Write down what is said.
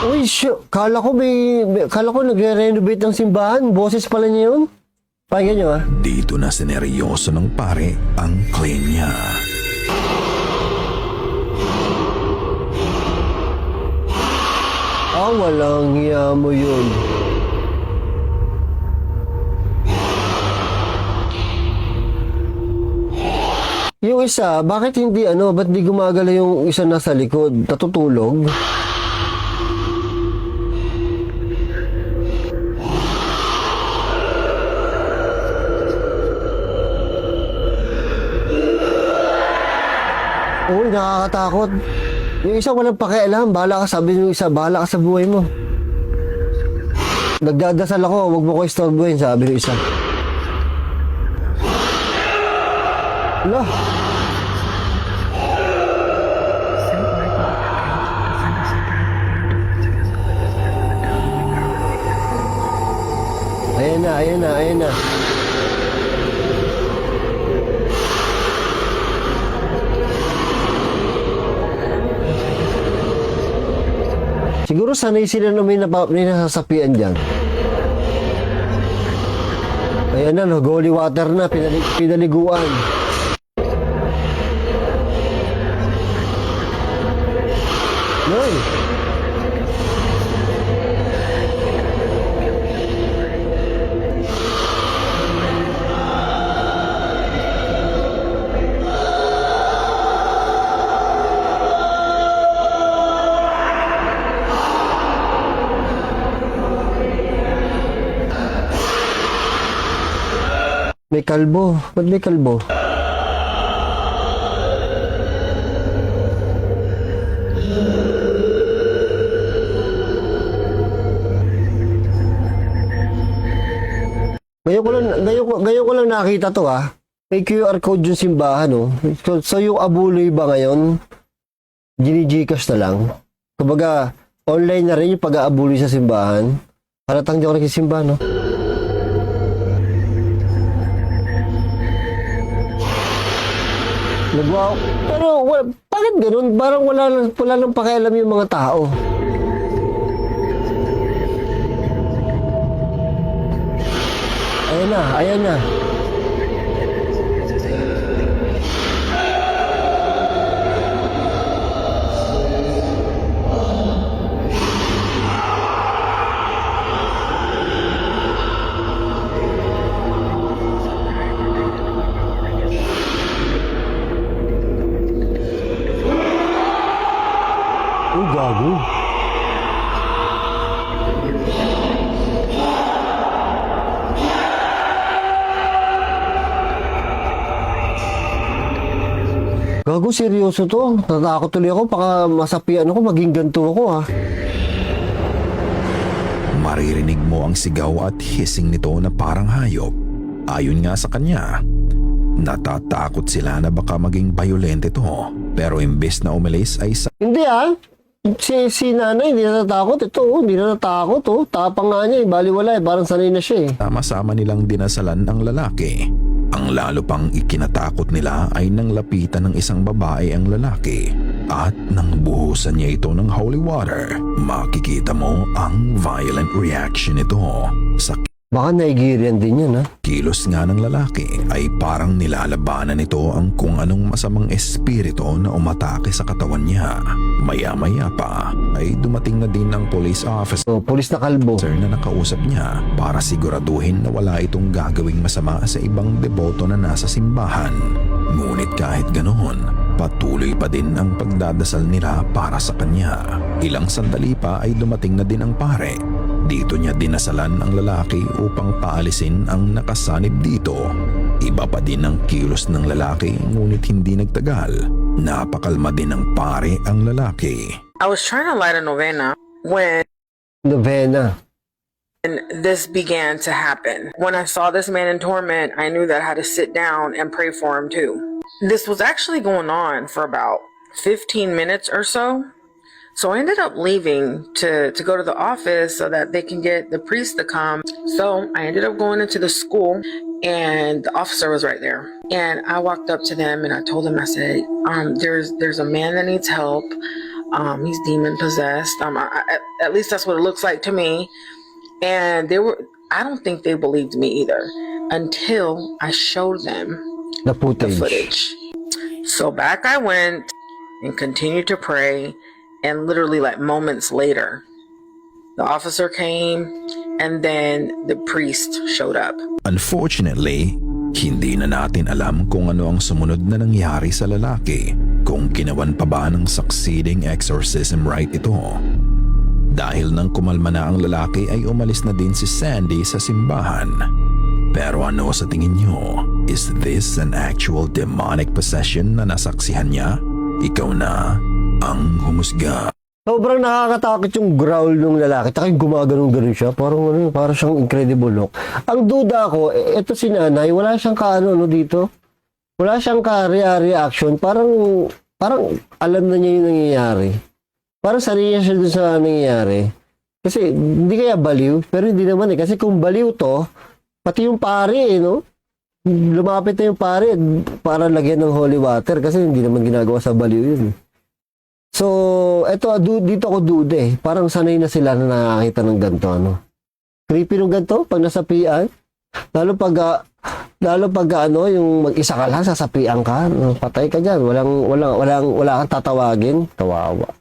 Uy, kala ko nagre-renovate ng simbahan. Boses pala niya yun. Pakinggan nyo, ah. Dito na sineryoso ng pare ang claim niya. Walang hiya mo yun. Yung isa, bakit hindi ba't di gumagala yung isa nasa likod? Natutulog? Uy, nakakatakot. Yung isa walang pakialam. Bahala ka, sabi ng isa, bahala ka sa buhay mo. Nagdadasal ako, wag mo ko istorbohin, sabi ng isa. Ala. Ayan na, ayan na, ayan na. Siguro sanay sila na may nasasapian dyan. Ayan na, no, holy water na, pinaliguan. Noy. May kalbo. Ba't may kalbo? Ngayon ko lang nakita to, ah. May QR code yung simbahan, oh. So yung abuloy ba ngayon, gini-Gcash na lang? Kumbaga, online na rin yung pag-aabuloy sa simbahan. Halatang di ako nagsisimba, no? Pero bakit ganun? Parang wala lang pakialam yung mga tao. Ayan na, ayan na. Uy, gago. Gago, seryoso to. Natakot tuloy ako. Baka masapian ako, maging ganito ako, ha. Maririnig mo ang sigaw at hissing nito na parang hayop. Ayon nga sa kanya, natatakot sila na baka maging violent ito. Pero imbes na umalis ay Hindi, ha. Si nanay, hindi na natakot. Ito, hindi na natakot, oh. Tapang nga niya, baliwala, parang sanay na siya, eh. sama-sama nilang dinasalan ang lalaki. Ang lalo pang ikinatakot nila ay nang lapitan ng isang babae ang lalaki at nang buhusan niya ito ng holy water. Makikita mo ang violent reaction nito sa Baka Nigerian din yan, ha. kilos nga ng lalaki ay parang nilalabanan nito ang kung anong masamang espiritu na umatake sa katawan niya. Maya-maya pa ay dumating na din ang police officer So, pulis na kalbo. na nakausap niya para siguraduhin na wala itong gagawing masama sa ibang deboto na nasa simbahan. Ngunit kahit ganoon, patuloy pa din ang pagdadasal nila para sa kanya. Ilang sandali pa ay dumating na din ang pare. Dito niya dinasalan ang lalaki upang paalisin ang nakasanib dito. Iba pa din ang kilos ng lalaki ngunit hindi nagtagal. Napakalma din ng pare ang lalaki. I was trying to light a novena when Novena. this began to happen. When I saw this man in torment, I knew that I had to sit down and pray for him too. This was actually going on for about 15 minutes or so. So I ended up leaving to go to the office so that they can get the priest to come. So I ended up going into the school and the officer was right there. And I walked up to them and I told them, I said, there's a man that needs help. He's demon possessed. At least that's what it looks like to me. And I don't think they believed me either until I showed them The the footage. footage. So back I went and continued to pray, and literally like moments later, the officer came and then the priest showed up. Unfortunately, hindi na natin alam kung ano ang sumunod na nangyari sa lalaki, kung ginawan pa ba ng succeeding exorcism rite ito. Dahil nang kumalma na ang lalaki ay umalis na din si Sandy sa simbahan. Pero ano sa tingin nyo? Is this an actual demonic possession na nasaksihan niya? Ikaw na ang humusga. Sobrang nakakatakot yung growl ng lalaki. Taka yung gumagano'n-ganon siya. Parang siyang Incredible Hulk. Ang duda ko, eto si nanay, wala siyang dito. Wala siyang reaction. Parang alam na niya yung nangyayari. Parang sarili siya dun sa nangyayari. Kasi hindi kaya baliw. Pero hindi naman eh. Kasi kung baliw to, pati yung pare no? Lumapit na yung pare para lagyan ng holy water. Kasi hindi naman ginagawa sa baliw yun. So, dito ako duda eh. Parang sanay na sila na nakakita ng ganito, Creepy ng ganito, pag nasapian. Lalo pag yung mag-isa ka lang, sasapian ka. Patay ka dyan. Wala kang tatawagin. Kawawa.